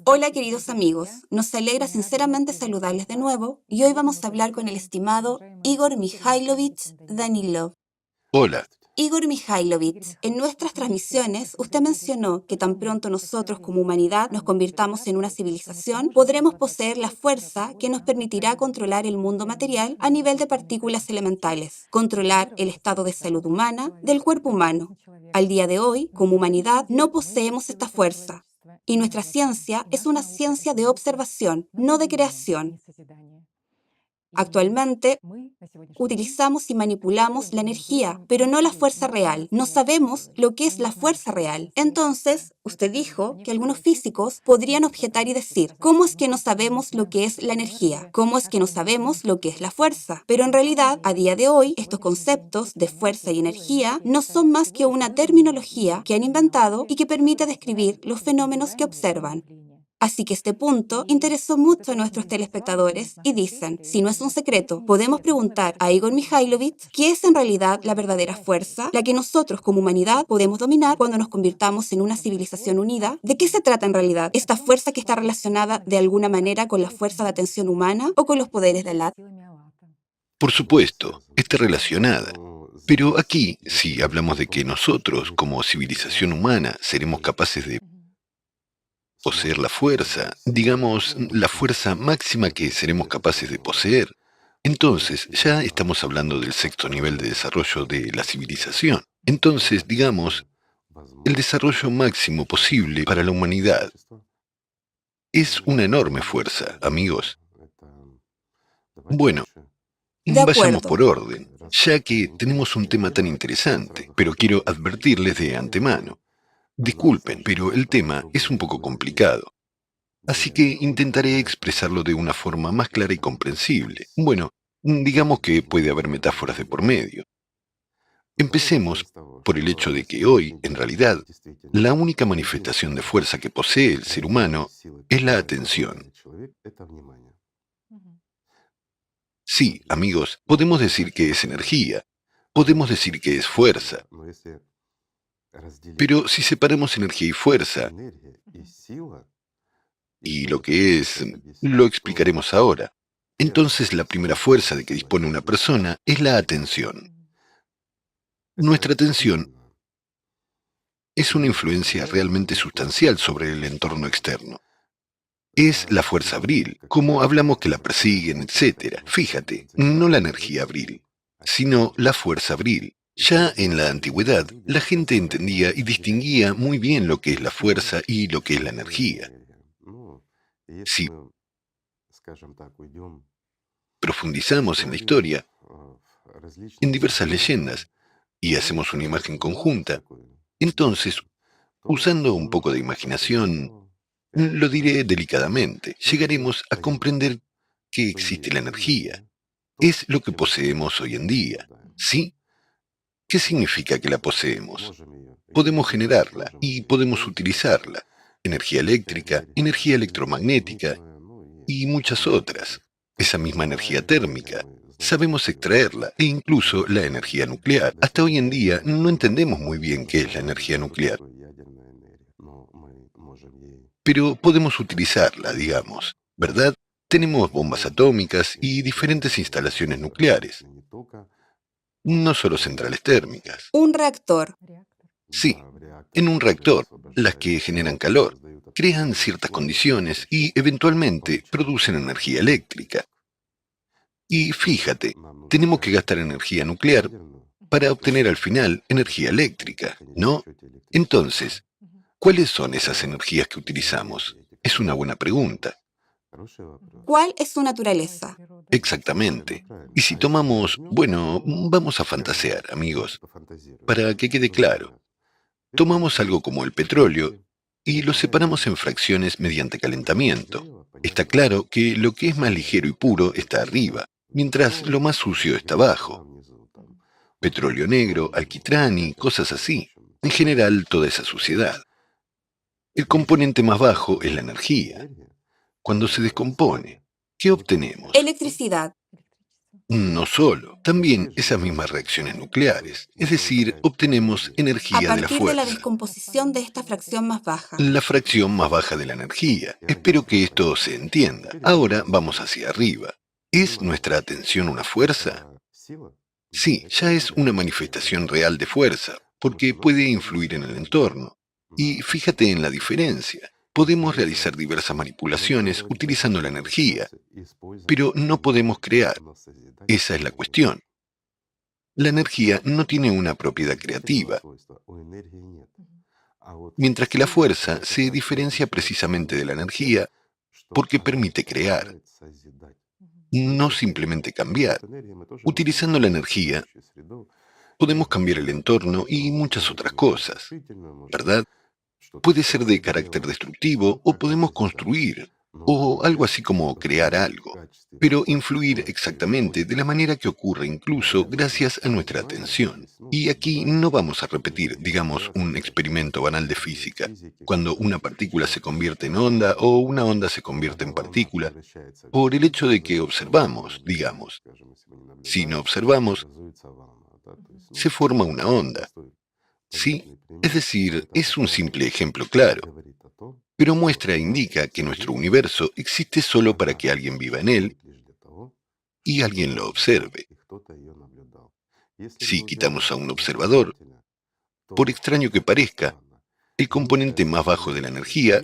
Hola queridos amigos, nos alegra sinceramente saludarles de nuevo y hoy vamos a hablar con el estimado Igor Mikhailovich Danilov. Hola. Igor Mikhailovich, en nuestras transmisiones usted mencionó que tan pronto nosotros como humanidad nos convirtamos en una civilización, podremos poseer la fuerza que nos permitirá controlar el mundo material a nivel de partículas elementales, controlar el estado de salud humana del cuerpo humano. Al día de hoy, como humanidad, no poseemos esta fuerza. Y nuestra ciencia es una ciencia de observación, no de creación. Actualmente, utilizamos y manipulamos la energía, pero no la fuerza real. No sabemos lo que es la fuerza real. Entonces, usted dijo que algunos físicos podrían objetar y decir, ¿cómo es que no sabemos lo que es la energía? ¿Cómo es que no sabemos lo que es la fuerza? Pero en realidad, a día de hoy, estos conceptos de fuerza y energía no son más que una terminología que han inventado y que permite describir los fenómenos que observan. Así que este punto interesó mucho a nuestros telespectadores y dicen, si no es un secreto, podemos preguntar a Igor Mikhailovich qué es en realidad la verdadera fuerza, la que nosotros como humanidad podemos dominar cuando nos convirtamos en una civilización unida. ¿De qué se trata en realidad esta fuerza que está relacionada de alguna manera con la fuerza de atención humana o con los poderes de Alá? Por supuesto, está relacionada. Pero aquí, si hablamos de que nosotros, como civilización humana, seremos capaces de poseer la fuerza, digamos, la fuerza máxima que seremos capaces de poseer, entonces ya estamos hablando del sexto nivel de desarrollo de la civilización. Entonces, digamos, el desarrollo máximo posible para la humanidad es una enorme fuerza, amigos. Bueno, De vayamos acuerdo. por orden, ya que tenemos un tema tan interesante, pero quiero advertirles de antemano. Disculpen, pero el tema es un poco complicado, así que intentaré expresarlo de una forma más clara y comprensible. Bueno, digamos que puede haber metáforas de por medio. Empecemos por el hecho de que hoy, en realidad, la única manifestación de fuerza que posee el ser humano es la atención. Sí, amigos, podemos decir que es energía, podemos decir que es fuerza, pero si separamos energía y fuerza, y lo que es, lo explicaremos ahora. Entonces la primera fuerza de que dispone una persona es la atención. Nuestra atención es una influencia realmente sustancial sobre el entorno externo. Es la fuerza abril, como hablamos que la persiguen, etc. Fíjate, no la energía abril, sino la fuerza abril. Ya en la antigüedad, la gente entendía y distinguía muy bien lo que es la fuerza y lo que es la energía. Si profundizamos en la historia, en diversas leyendas, y hacemos una imagen conjunta, entonces, usando un poco de imaginación, lo diré delicadamente, llegaremos a comprender que existe la energía. Es lo que poseemos hoy en día, ¿sí? ¿Qué significa que la poseemos? Podemos generarla y podemos utilizarla. Energía eléctrica, energía electromagnética y muchas otras. Esa misma energía térmica. Sabemos extraerla e incluso la energía nuclear. Hasta hoy en día no entendemos muy bien qué es la energía nuclear, pero podemos utilizarla, digamos, ¿verdad? Tenemos bombas atómicas y diferentes instalaciones nucleares, no solo centrales térmicas. Un reactor. Sí, en un reactor, las que generan calor, crean ciertas condiciones y eventualmente producen energía eléctrica. Y fíjate, tenemos que gastar energía nuclear para obtener al final energía eléctrica, ¿no? Entonces, ¿cuáles son esas energías que utilizamos? Es una buena pregunta. ¿Cuál es su naturaleza? Exactamente. Y si tomamos, bueno, vamos a fantasear, amigos, para que quede claro. Tomamos algo como el petróleo y lo separamos en fracciones mediante calentamiento. Está claro que lo que es más ligero y puro está arriba, mientras lo más sucio está abajo. Petróleo negro, alquitrán y cosas así. En general, toda esa suciedad. El componente más bajo es la energía. Cuando se descompone, ¿qué obtenemos? Electricidad. No solo, también esas mismas reacciones nucleares, es decir, obtenemos A energía de la partir de la fuerza, descomposición de esta fracción más baja. la fracción más baja de la energía. Espero que esto se entienda. Ahora vamos hacia arriba. ¿Es nuestra atención una fuerza? Sí, ya es una manifestación real de fuerza, porque puede influir en el entorno. Y fíjate en la diferencia. Podemos realizar diversas manipulaciones utilizando la energía, pero no podemos crear. Esa es la cuestión. La energía no tiene una propiedad creativa, mientras que la fuerza se diferencia precisamente de la energía porque permite crear, no simplemente cambiar. Utilizando la energía, podemos cambiar el entorno y muchas otras cosas, ¿verdad? Puede ser de carácter destructivo o podemos construir, o algo así como crear algo, pero influir exactamente de la manera que ocurre incluso gracias a nuestra atención. Y aquí no vamos a repetir, digamos, un experimento banal de física, cuando una partícula se convierte en onda o una onda se convierte en partícula, por el hecho de que observamos, digamos. Si no observamos, se forma una onda. Sí, es decir, es un simple ejemplo claro, pero muestra e indica que nuestro universo existe solo para que alguien viva en él y alguien lo observe. Si quitamos a un observador, por extraño que parezca, el componente más bajo de la energía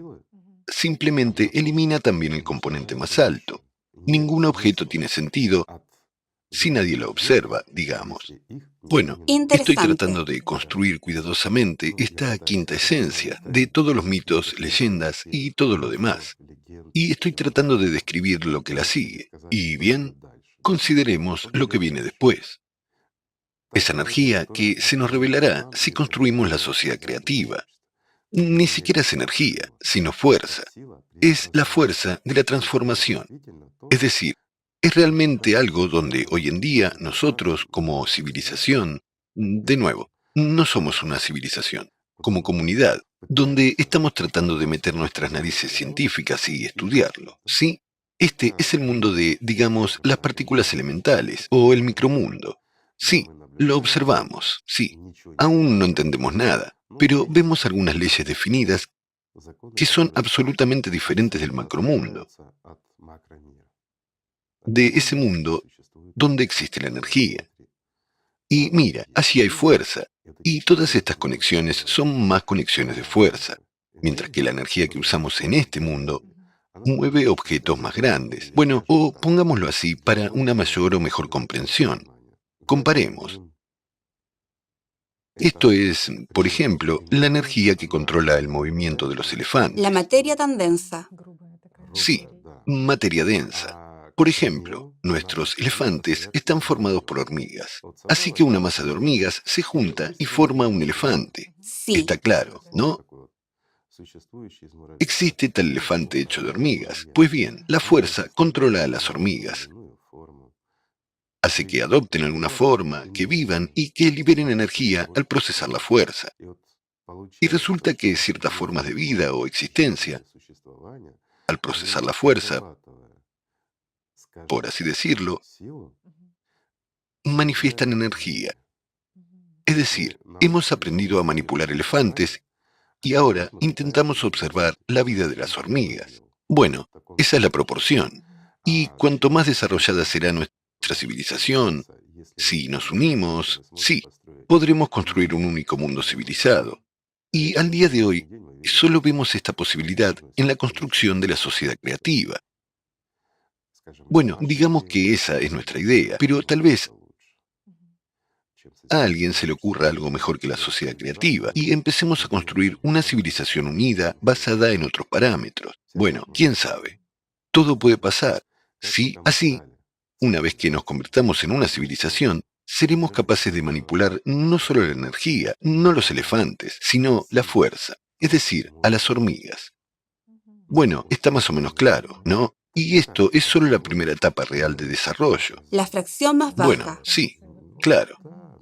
simplemente elimina también el componente más alto. Ningún objeto tiene sentido si nadie lo observa, digamos. Bueno, estoy Interesante. tratando de construir cuidadosamente esta quinta esencia de todos los mitos, leyendas y todo lo demás. Y estoy tratando de describir lo que la sigue. Y bien, consideremos lo que viene después. Esa energía que se nos revelará si construimos la sociedad creativa. Ni siquiera es energía, sino fuerza. Es la fuerza de la transformación. Es decir, es realmente algo donde hoy en día nosotros, como civilización, de nuevo, no somos una civilización, como comunidad, donde estamos tratando de meter nuestras narices científicas y estudiarlo, ¿sí? Este es el mundo de, digamos, las partículas elementales o el micromundo. Sí, lo observamos, sí. Aún no entendemos nada, pero vemos algunas leyes definidas que son absolutamente diferentes del macromundo, de ese mundo donde existe la energía. Y mira, así hay fuerza, y todas estas conexiones son más conexiones de fuerza, mientras que la energía que usamos en este mundo mueve objetos más grandes. Bueno, o pongámoslo así para una mayor o mejor comprensión. Comparemos. Esto es, por ejemplo, la energía que controla el movimiento de los La elefantes. materia tan densa. Sí, materia densa. Por ejemplo, nuestros elefantes están formados por hormigas, así que una masa de hormigas se junta y forma un elefante. Sí. Está claro, ¿no? Existe tal elefante hecho de hormigas. Pues bien, la fuerza controla a las hormigas, hace que adopten alguna forma, que vivan y que liberen energía al procesar la fuerza. Y resulta que ciertas formas de vida o existencia, al procesar la fuerza, por así decirlo, manifiestan energía. Es decir, hemos aprendido a manipular elefantes y ahora intentamos observar la vida de las hormigas. Bueno, esa es la proporción. Y cuanto más desarrollada será nuestra civilización, si nos unimos, sí, podremos construir un único mundo civilizado. Y al día de hoy, solo vemos esta posibilidad en la construcción de la sociedad creativa. Bueno, digamos que esa es nuestra idea, pero tal vez a alguien se le ocurra algo mejor que la sociedad creativa y empecemos a construir una civilización unida basada en otros parámetros. Bueno, quién sabe. Todo puede pasar. Sí, así, una vez que nos convirtamos en una civilización, seremos capaces de manipular no solo la energía, no los elefantes, sino la fuerza, es decir, a las hormigas. Bueno, está más o menos claro, ¿no? Y esto es solo la primera etapa real de desarrollo. La fracción más Bueno, baja. sí, claro.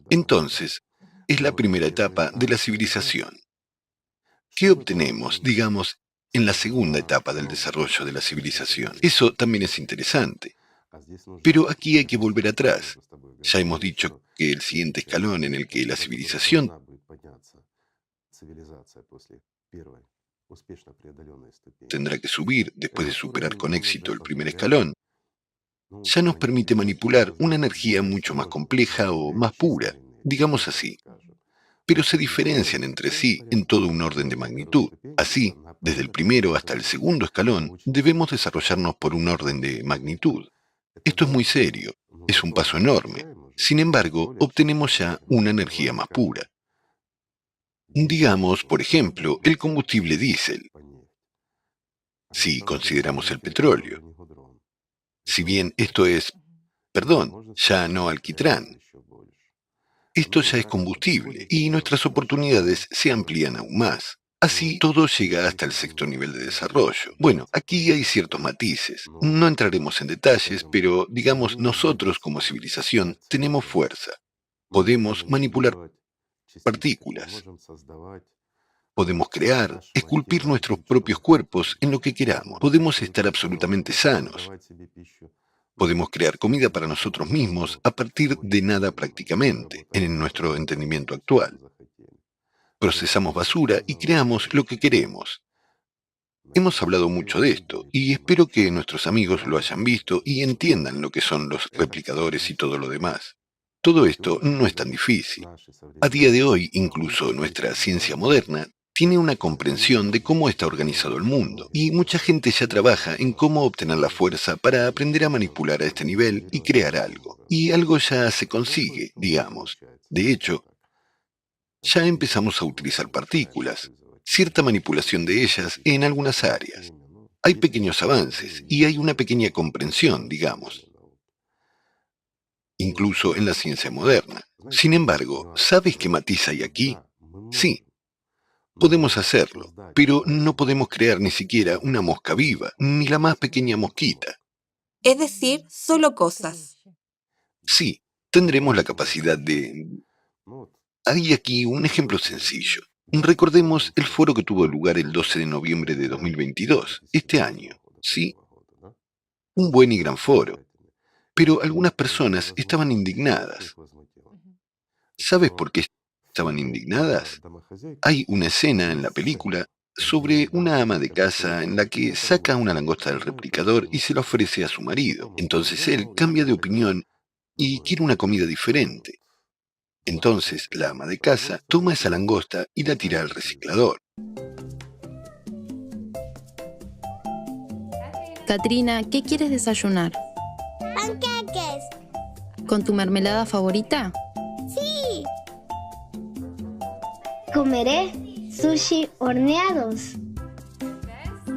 Entonces, es la primera etapa de la civilización. ¿Qué obtenemos, digamos, en la segunda etapa del desarrollo de la civilización? Eso también es interesante. Pero aquí hay que volver atrás. Ya hemos dicho que el siguiente escalón en el que la civilización tendrá que subir después de superar con éxito el primer escalón, ya nos permite manipular una energía mucho más compleja o más pura, digamos así, pero se diferencian entre sí en todo un orden de magnitud. Así, desde el primero hasta el segundo escalón, debemos desarrollarnos por un orden de magnitud. Esto es muy serio, es un paso enorme. Sin embargo, obtenemos ya una energía más pura. Digamos, por ejemplo, el combustible diésel, si consideramos el petróleo. Si bien esto es, perdón, ya no alquitrán, esto ya es combustible y nuestras oportunidades se amplían aún más. Así, todo llega hasta el sexto nivel de desarrollo. Bueno, aquí hay ciertos matices. No entraremos en detalles, pero digamos, nosotros como civilización tenemos fuerza. Podemos manipular partículas. Podemos crear, esculpir nuestros propios cuerpos en lo que queramos. Podemos estar absolutamente sanos. Podemos crear comida para nosotros mismos a partir de nada prácticamente, en nuestro entendimiento actual. Procesamos basura y creamos lo que queremos. Hemos hablado mucho de esto y espero que nuestros amigos lo hayan visto y entiendan lo que son los replicadores y todo lo demás. Todo esto no es tan difícil. A día de hoy, incluso nuestra ciencia moderna tiene una comprensión de cómo está organizado el mundo, y mucha gente ya trabaja en cómo obtener la fuerza para aprender a manipular a este nivel y crear algo. Y algo ya se consigue, digamos. De hecho, ya empezamos a utilizar partículas, cierta manipulación de ellas en algunas áreas. Hay pequeños avances y hay una pequeña comprensión, digamos, incluso en la ciencia moderna. Sin embargo, ¿sabes qué matiz hay aquí? Sí, podemos hacerlo, pero no podemos crear ni siquiera una mosca viva, ni la más pequeña mosquita. Es decir, solo cosas. Sí, tendremos la capacidad de... Hay aquí un ejemplo sencillo. Recordemos el foro que tuvo lugar el 12 de noviembre de 2022, este año. Sí, un buen y gran foro. Pero algunas personas estaban indignadas. ¿Sabes por qué estaban indignadas? Hay una escena en la película sobre una ama de casa en la que saca una langosta del replicador y se la ofrece a su marido. Entonces él cambia de opinión y quiere una comida diferente. Entonces la ama de casa toma esa langosta y la tira al reciclador. Katrina, ¿qué quieres desayunar? Panqueques. ¿Con tu mermelada favorita? Sí. Comeré sushi horneados.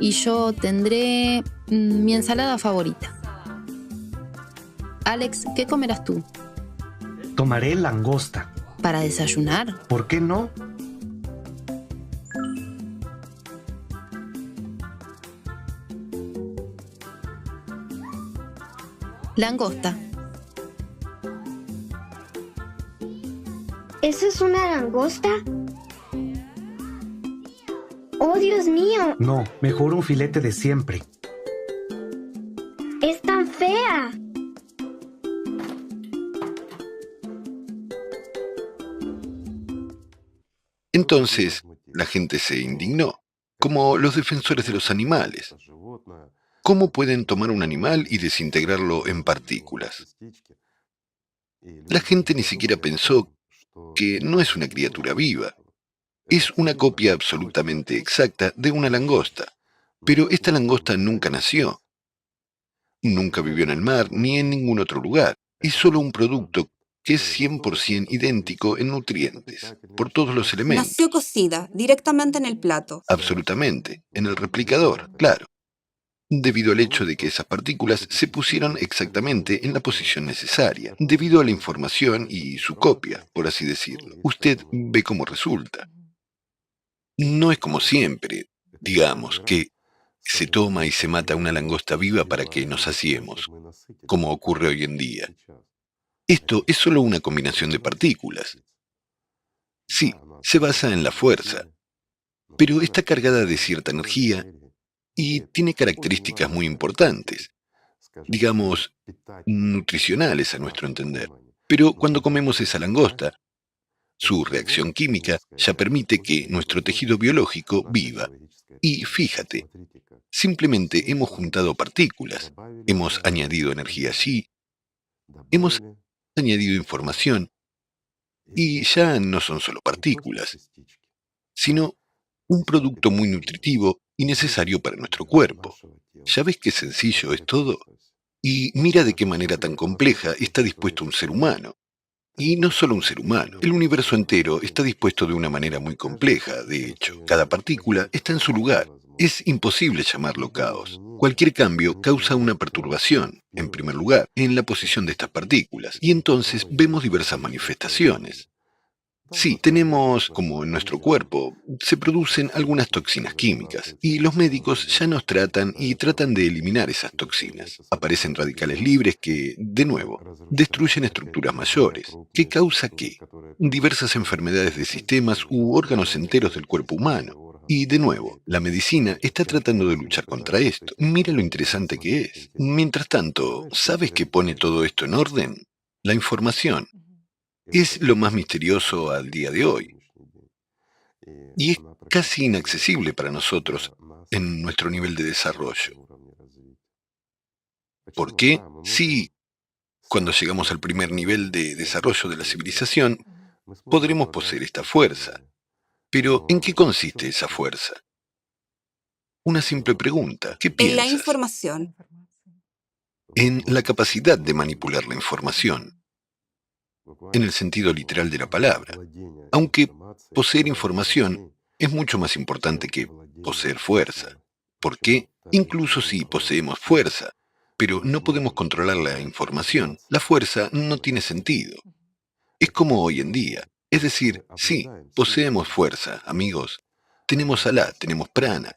Y yo tendré mi ensalada favorita. Alex, ¿qué comerás tú? Tomaré langosta. ¿Para desayunar? ¿Por qué no? Langosta. ¿Eso es una langosta? ¡Oh, Dios mío! No, mejor un filete de siempre. ¡Es tan fea! Entonces la gente se indignó, como los defensores de los animales. ¿Cómo pueden tomar un animal y desintegrarlo en partículas? La gente ni siquiera pensó que no es una criatura viva. Es una copia absolutamente exacta de una langosta. Pero esta langosta nunca nació. Nunca vivió en el mar ni en ningún otro lugar. Es solo un producto que es 100% idéntico en nutrientes, por todos los elementos. Nació cocida directamente en el plato. Absolutamente, en el replicador, claro. Debido al hecho de que esas partículas se pusieron exactamente en la posición necesaria, debido a la información y su copia, por así decirlo. Usted ve cómo resulta. No es como siempre, digamos, que se toma y se mata una langosta viva para que nos saciemos, como ocurre hoy en día. Esto es solo una combinación de partículas. Sí, se basa en la fuerza, pero está cargada de cierta energía y tiene características muy importantes. digamos, nutricionales a nuestro entender. Pero cuando comemos esa langosta, su reacción química ya permite que nuestro tejido biológico viva. Y fíjate, simplemente hemos juntado partículas, hemos añadido energía allí, hemos añadido información, y ya no son solo partículas, sino un producto muy nutritivo y necesario para nuestro cuerpo. ¿Ya ves qué sencillo es todo? Y mira de qué manera tan compleja está dispuesto un ser humano. Y no solo un ser humano, el universo entero está dispuesto de una manera muy compleja, de hecho. Cada partícula está en su lugar. Es imposible llamarlo caos. Cualquier cambio causa una perturbación, en primer lugar, en la posición de estas partículas, y entonces vemos diversas manifestaciones. Sí, tenemos, como en nuestro cuerpo, se producen algunas toxinas químicas y los médicos ya nos tratan y tratan de eliminar esas toxinas. Aparecen radicales libres que, de nuevo, destruyen estructuras mayores. ¿Qué causa qué? Diversas enfermedades de sistemas u órganos enteros del cuerpo humano. Y de nuevo, la medicina está tratando de luchar contra esto. Mira lo interesante que es. Mientras tanto, ¿sabes qué pone todo esto en orden? La información. Es lo más misterioso al día de hoy y es casi inaccesible para nosotros en nuestro nivel de desarrollo. ¿Por qué? Sí, cuando llegamos al primer nivel de desarrollo de la civilización, podremos poseer esta fuerza. Pero, ¿en qué consiste esa fuerza? Una simple pregunta. ¿Qué En la piensas? información. En la capacidad de manipular la información, en el sentido literal de la palabra. Aunque poseer información es mucho más importante que poseer fuerza. ¿Por qué? Incluso si poseemos fuerza, pero no podemos controlar la información, la fuerza no tiene sentido. Es como hoy en día. Es decir, sí, poseemos fuerza, amigos. Tenemos alá, tenemos prana.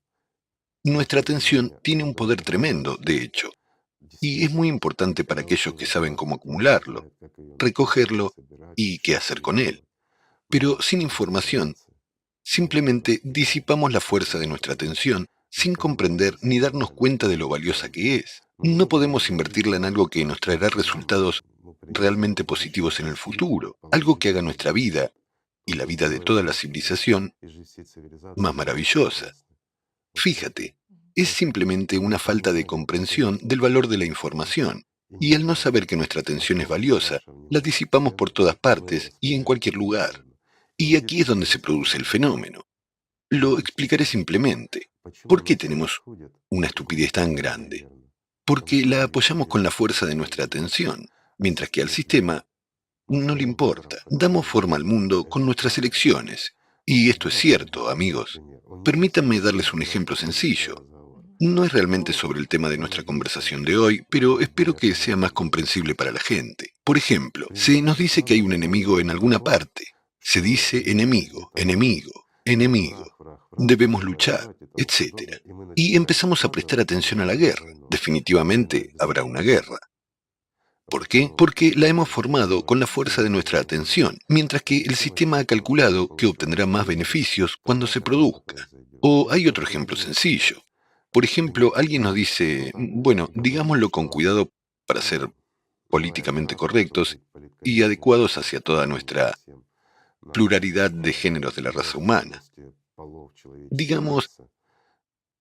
Nuestra atención tiene un poder tremendo, de hecho, y es muy importante para aquellos que saben cómo acumularlo, recogerlo y qué hacer con él. Pero sin información, simplemente disipamos la fuerza de nuestra atención sin comprender ni darnos cuenta de lo valiosa que es. No podemos invertirla en algo que nos traerá resultados realmente positivos en el futuro, algo que haga nuestra vida y la vida de toda la civilización más maravillosa. Fíjate, es simplemente una falta de comprensión del valor de la información. Y al no saber que nuestra atención es valiosa, la disipamos por todas partes y en cualquier lugar. Y aquí es donde se produce el fenómeno. Lo explicaré simplemente. ¿Por qué tenemos una estupidez tan grande? Porque la apoyamos con la fuerza de nuestra atención, mientras que al sistema no le importa. Damos forma al mundo con nuestras elecciones. Y esto es cierto, amigos. Permítanme darles un ejemplo sencillo. No es realmente sobre el tema de nuestra conversación de hoy, pero espero que sea más comprensible para la gente. Por ejemplo, se nos dice que hay un enemigo en alguna parte. Se dice enemigo, enemigo, enemigo. Debemos luchar, etc. Y empezamos a prestar atención a la guerra. Definitivamente habrá una guerra. ¿Por qué? Porque la hemos formado con la fuerza de nuestra atención, mientras que el sistema ha calculado que obtendrá más beneficios cuando se produzca. O hay otro ejemplo sencillo. Por ejemplo, alguien nos dice, bueno, digámoslo con cuidado para ser políticamente correctos y adecuados hacia toda nuestra pluralidad de géneros de la raza humana. Digamos,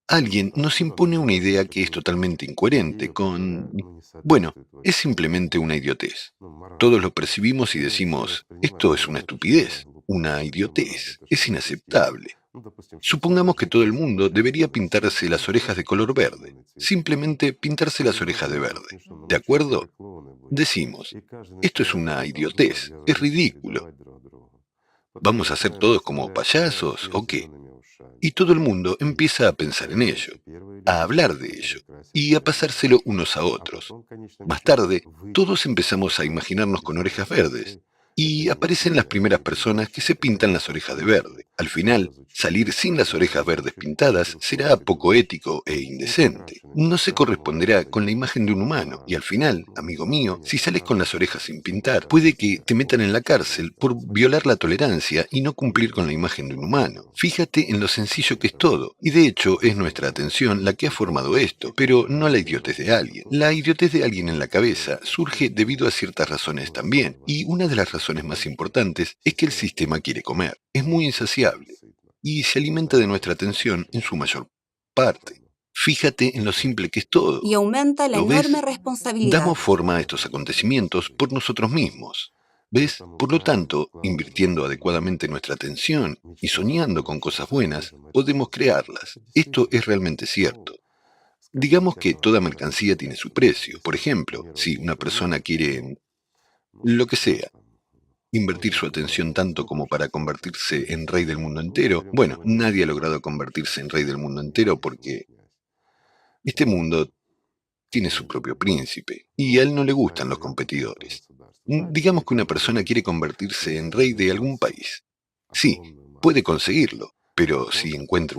alguien nos impone una idea que es totalmente incoherente con... Bueno, es simplemente una idiotez. Todos lo percibimos y decimos, esto es una estupidez, una idiotez, es inaceptable. Supongamos que todo el mundo debería pintarse las orejas de color verde, simplemente pintarse las orejas de verde. ¿De acuerdo? Decimos, esto es una idiotez, es ridículo. ¿Vamos a ser todos como payasos o qué? Y todo el mundo empieza a pensar en ello, a hablar de ello y a pasárselo unos a otros. Más tarde, todos empezamos a imaginarnos con orejas verdes. Y aparecen las primeras personas que se pintan las orejas de verde. Al final, salir sin las orejas verdes pintadas será poco ético e indecente. No se corresponderá con la imagen de un humano. Y al final, amigo mío, si sales con las orejas sin pintar, puede que te metan en la cárcel por violar la tolerancia y no cumplir con la imagen de un humano. Fíjate en lo sencillo que es todo. Y de hecho, es nuestra atención la que ha formado esto, pero no la idiotez de alguien. La idiotez de alguien en la cabeza surge debido a ciertas razones también. Y una de las razones más importantes es que el sistema quiere comer. Es muy insaciable y se alimenta de nuestra atención en su mayor parte. Fíjate en lo simple que es todo. Y aumenta la ¿Lo ves? enorme responsabilidad. Damos forma a estos acontecimientos por nosotros mismos. ¿Ves? Por lo tanto, invirtiendo adecuadamente nuestra atención y soñando con cosas buenas, podemos crearlas. Esto es realmente cierto. Digamos que toda mercancía tiene su precio. Por ejemplo, si una persona quiere lo que sea, invertir su atención tanto como para convertirse en rey del mundo entero, bueno, nadie ha logrado convertirse en rey del mundo entero porque este mundo tiene su propio príncipe y a él no le gustan los competidores. Digamos que una persona quiere convertirse en rey de algún país. Sí, puede conseguirlo, pero si encuentra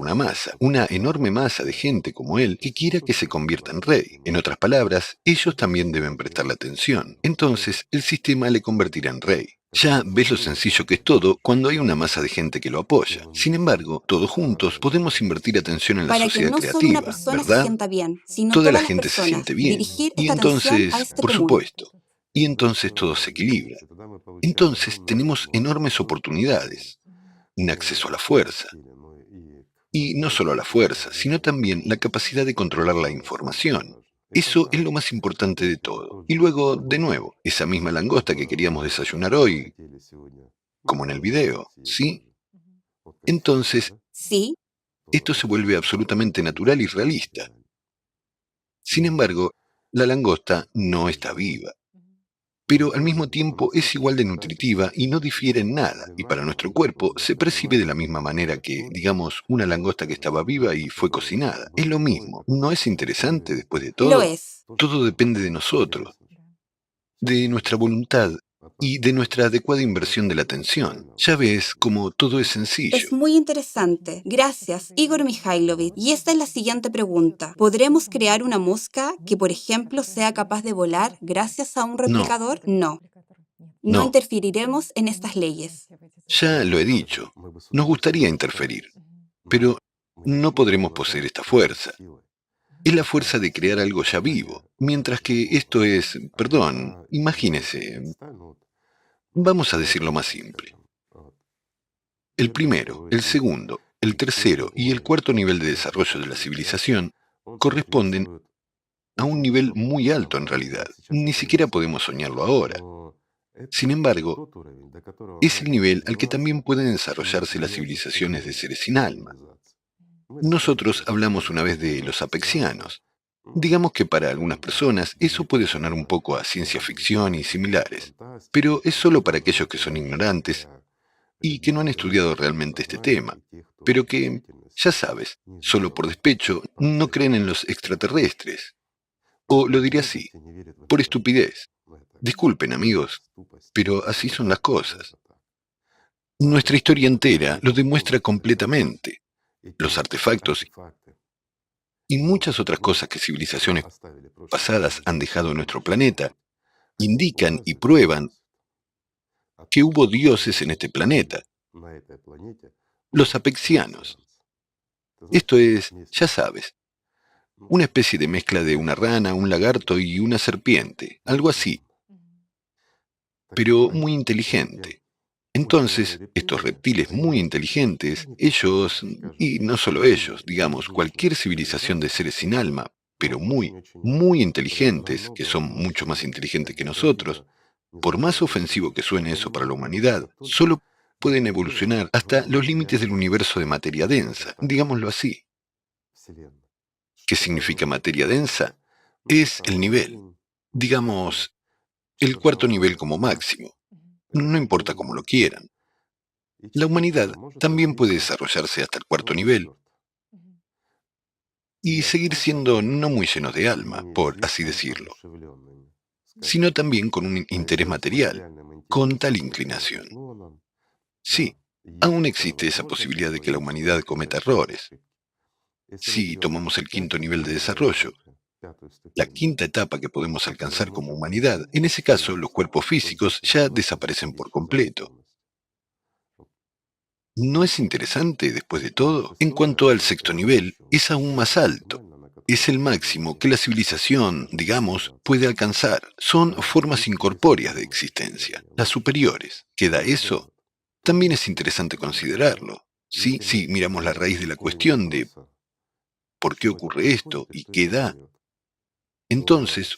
una enorme masa de gente como él que quiera que se convierta en rey. En otras palabras, ellos también deben prestarle atención. Entonces, el sistema le convertirá en rey. Ya ves lo sencillo que es todo cuando hay una masa de gente que lo apoya. Sin embargo, todos juntos podemos invertir atención en la Para que sociedad no solo creativa, una persona se ¿verdad? sienta bien, sino Toda todas la las gente se personas. siente bien. Dirigir Y esta atención entonces, a este por común. supuesto, y entonces todo se equilibra. Entonces tenemos enormes oportunidades, un acceso a la fuerza. Y no solo a la fuerza, sino también la capacidad de controlar la información. Eso es lo más importante de todo. Y luego, de nuevo, esa misma langosta que queríamos desayunar hoy, como en el video, ¿sí? Entonces, Sí, esto se vuelve absolutamente natural y realista. Sin embargo, la langosta no está viva, pero al mismo tiempo es igual de nutritiva y no difiere en nada, y para nuestro cuerpo se percibe de la misma manera que, digamos, una langosta que estaba viva y fue cocinada. Es lo mismo. ¿No es interesante después de lo todo? es. Todo depende de nosotros, de nuestra voluntad y de nuestra adecuada inversión de la atención. Ya ves cómo todo es sencillo. Es muy interesante. Gracias, Igor Mikhailovich. Y esta es la siguiente pregunta. ¿Podremos crear una mosca que, por ejemplo, sea capaz de volar gracias a un replicador? No. No No. interferiremos en estas leyes. Ya lo he dicho, nos gustaría interferir, pero no podremos poseer esta fuerza. Es la fuerza de crear algo ya vivo, mientras que esto es, perdón, imagínese, vamos a decirlo más simple. El primero, el segundo, el tercero y el cuarto nivel de desarrollo de la civilización corresponden a un nivel muy alto en realidad. Ni siquiera podemos soñarlo ahora. Sin embargo, es el nivel al que también pueden desarrollarse las civilizaciones de seres sin alma. Nosotros hablamos una vez de los apexianos. Digamos que para algunas personas eso puede sonar un poco a ciencia ficción y similares, pero es solo para aquellos que son ignorantes y que no han estudiado realmente este tema, pero que, ya sabes, solo por despecho no creen en los extraterrestres. O lo diré así, por estupidez. Disculpen, amigos, pero así son las cosas. Nuestra historia entera lo demuestra completamente. Los artefactos y muchas otras cosas que civilizaciones pasadas han dejado en nuestro planeta indican y prueban que hubo dioses en este planeta, los apexianos. Esto es, ya sabes, una especie de mezcla de una rana, un lagarto y una serpiente, algo así, pero muy inteligente. Entonces, estos reptiles muy inteligentes, ellos, y no solo ellos, digamos, cualquier civilización de seres sin alma, pero muy, muy inteligentes, que son mucho más inteligentes que nosotros, por más ofensivo que suene eso para la humanidad, solo pueden evolucionar hasta los límites del universo de materia densa, digámoslo así. ¿Qué significa materia densa? Es el nivel, digamos, el cuarto nivel como máximo. No importa cómo lo quieran. La humanidad también puede desarrollarse hasta el cuarto nivel y seguir siendo no muy llenos de alma, por así decirlo. sino también con un interés material, con tal inclinación. Sí, aún existe esa posibilidad de que la humanidad cometa errores. Si tomamos el quinto nivel de desarrollo, la quinta etapa que podemos alcanzar como humanidad, en ese caso los cuerpos físicos ya desaparecen por completo. ¿No es interesante, después de todo? En cuanto al sexto nivel, es aún más alto. Es el máximo que la civilización, digamos, puede alcanzar. Son formas incorpóreas de existencia, las superiores. ¿Queda eso? También es interesante considerarlo. Sí, sí, miramos la raíz de la cuestión de por qué ocurre esto y qué da. Entonces,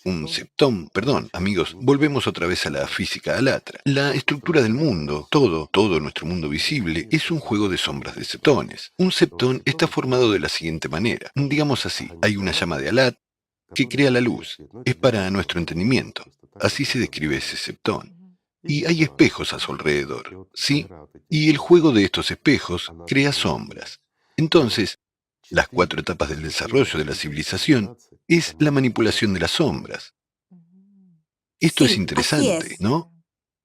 amigos, volvemos otra vez a la física alatra. La estructura del mundo, todo nuestro mundo visible, es un juego de sombras de septones. Un septón está formado de la siguiente manera. Digamos así, hay una llama de Alat que crea la luz. Es para nuestro entendimiento. Así se describe ese septón. Y hay espejos a su alrededor, ¿sí? Y el juego de estos espejos crea sombras. Entonces, las 4 etapas del desarrollo de la civilización es la manipulación de las sombras. Esto es Sí, así interesante, es. ¿no?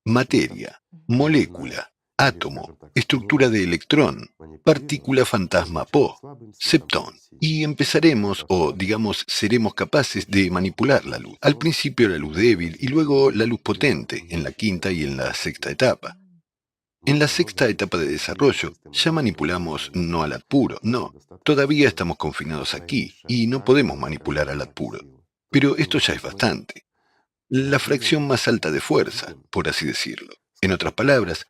Materia, molécula, átomo, estructura de electrón, partícula fantasma Po, septón. Y empezaremos, o digamos, seremos capaces de manipular la luz. Al principio la luz débil y luego la luz potente, en la quinta y en la sexta etapa. En la sexta etapa de desarrollo ya manipulamos no al puro, no. Todavía estamos confinados aquí y no podemos manipular al puro. Pero esto ya es bastante. La fracción más alta de fuerza, por así decirlo. En otras palabras,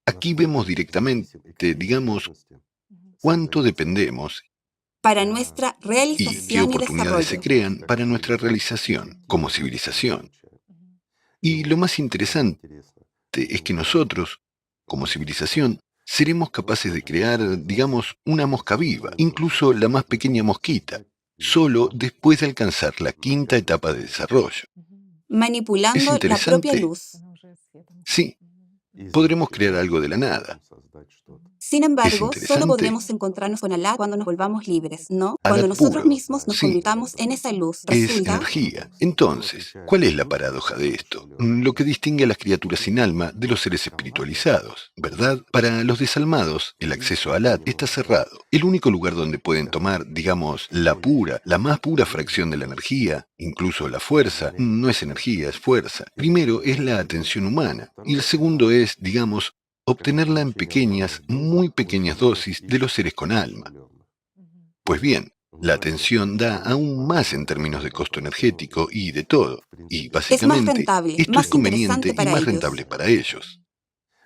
aquí vemos directamente, digamos, cuánto dependemos Para nuestra y qué realización y oportunidades se desarrollo. crean para nuestra realización como civilización. Y lo más interesante es que nosotros, como civilización, seremos capaces de crear, digamos, una mosca viva, incluso la más pequeña mosquita, solo después de alcanzar la quinta etapa de desarrollo. ¿Es Manipulando la propia interesante? luz. Sí, podremos crear algo de la nada. Sin ¿Es embargo, solo interesante? podremos encontrarnos con Alá cuando nos volvamos libres, ¿no? Alat Cuando nosotros puro, mismos nos sí. convirtamos en esa luz. Es Resulta, energía. Entonces, ¿cuál es la paradoja de esto? Lo que distingue a las criaturas sin alma de los seres espiritualizados, ¿verdad? Para los desalmados, el acceso a Alat está cerrado. El único lugar donde pueden tomar, digamos, la más pura fracción de la energía, incluso la fuerza, no es energía, es fuerza. Primero es la atención humana, y el segundo es, digamos, obtenerla en pequeñas, muy pequeñas dosis de los seres con alma. Pues bien, la atención da aún más en términos de costo energético y de todo. Y es más básicamente, rentable, esto es más conveniente interesante y para más ellos. rentable para ellos.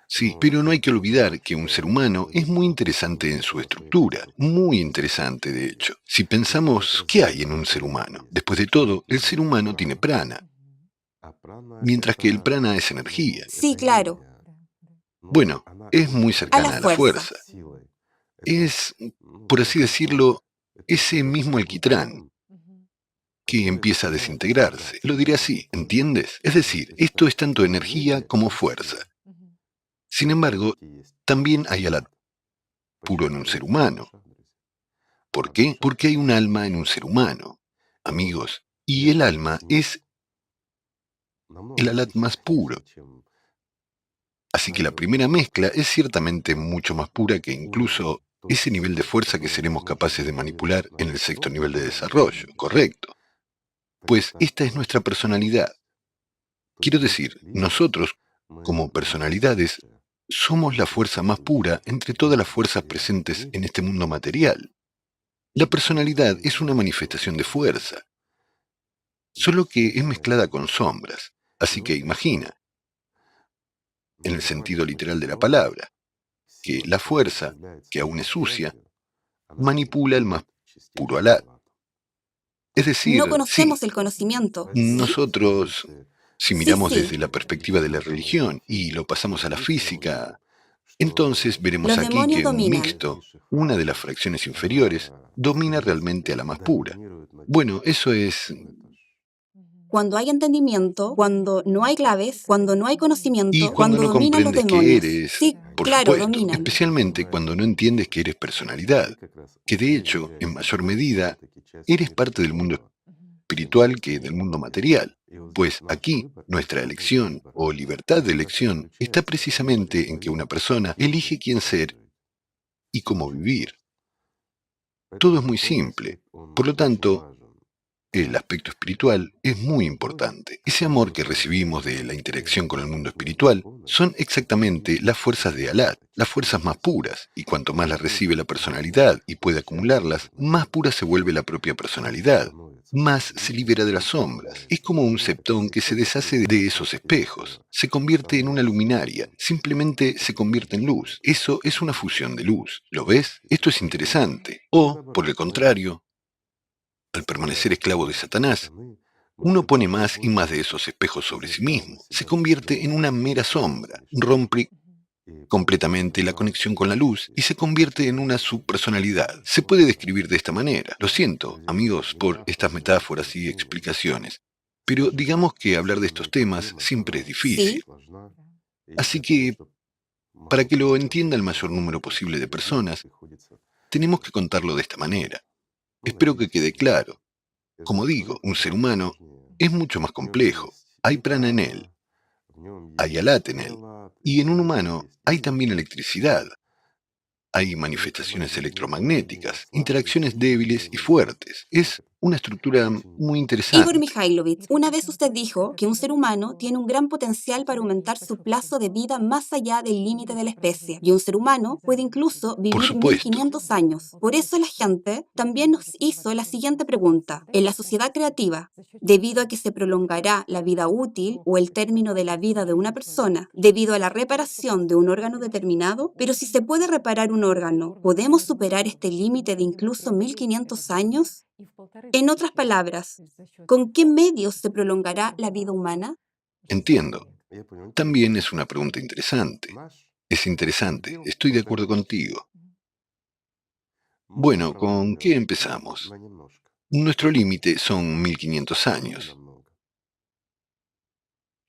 Sí, pero no hay que olvidar que un ser humano es muy interesante en su estructura, muy interesante de hecho. Si pensamos, ¿qué hay en un ser humano? Después de todo, el ser humano tiene prana, mientras que el prana es energía. Sí, claro, Bueno, es muy a cercana la a la fuerza. fuerza. Es, por así decirlo, ese mismo alquitrán que empieza a desintegrarse. Lo diré así, ¿entiendes? Es decir, esto es tanto energía como fuerza. Sin embargo, también hay Alat puro en un ser humano. ¿Por qué? Porque hay un alma en un ser humano, amigos, y el alma es el Alat más puro. Así que la primera mezcla es ciertamente mucho más pura que incluso ese nivel de fuerza que seremos capaces de manipular en el sexto nivel de desarrollo, ¿correcto? Pues esta es nuestra personalidad. Quiero decir, nosotros, como personalidades, somos la fuerza más pura entre todas las fuerzas presentes en este mundo material. La personalidad es una manifestación de fuerza, solo que es mezclada con sombras. Así que imagina, en el sentido literal de la palabra, que la fuerza, que aún es sucia, manipula el más puro Alat. Es No decir, sí, conocemos el conocimiento, ¿sí? nosotros, si Sí, miramos sí. desde la perspectiva de la religión y lo pasamos a la física, entonces veremos Los aquí demonios que un dominan. mixto, una de las fracciones inferiores, domina realmente a la más pura. Bueno, eso es... Cuando hay entendimiento, cuando no hay claves, cuando no hay Y conocimiento, cuando cuando no dominan los comprendes que demonios. eres, Sí, por claro, supuesto, dominan. especialmente cuando no entiendes que eres personalidad, que de hecho, en mayor medida, eres parte del mundo espiritual que del mundo material. Pues aquí, nuestra elección o libertad de elección está precisamente en que una persona elige quién ser y cómo vivir. Todo es muy simple. Por lo tanto, el aspecto espiritual es muy importante. Ese amor que recibimos de la interacción con el mundo espiritual son exactamente las fuerzas de Alat, las fuerzas más puras, y cuanto más las recibe la personalidad y puede acumularlas, más pura se vuelve la propia personalidad, más se libera de las sombras. Es como un septón que se deshace de esos espejos, se convierte en una luminaria, simplemente se convierte en luz. Eso es una fusión de luz. ¿Lo ves? Esto es interesante. O, por el contrario, al permanecer esclavo de Satanás, uno pone más y más de esos espejos sobre sí mismo. Se convierte en una mera sombra, rompe completamente la conexión con la luz y se convierte en una subpersonalidad. Se puede describir de esta manera. Lo siento, amigos, por estas metáforas y explicaciones, pero digamos que hablar de estos temas siempre es difícil. Así que, para que lo entienda el mayor número posible de personas, tenemos que contarlo de esta manera. Espero que quede claro. Como digo, un ser humano es mucho más complejo. Hay prana en él, hay alat en él, y en un humano hay también electricidad. Hay manifestaciones electromagnéticas, interacciones débiles y fuertes. Es una estructura muy Igor interesante. Mikhailovich, una vez usted dijo que un ser humano tiene un gran potencial para aumentar su plazo de vida más allá del límite de la especie, y un ser humano puede incluso Por vivir supuesto. 1500 años. Por eso la gente también nos hizo la siguiente pregunta. En la sociedad creativa, debido a que se prolongará la vida útil o el término de la vida de una persona, debido a la reparación de un órgano determinado, pero si se puede reparar un órgano, ¿podemos superar este límite de incluso 1500 años? En otras palabras, ¿con qué medios se prolongará la vida humana? Entiendo. También es una pregunta interesante. Es interesante, estoy de acuerdo contigo. Bueno, ¿con qué empezamos? Nuestro límite son 1500 años.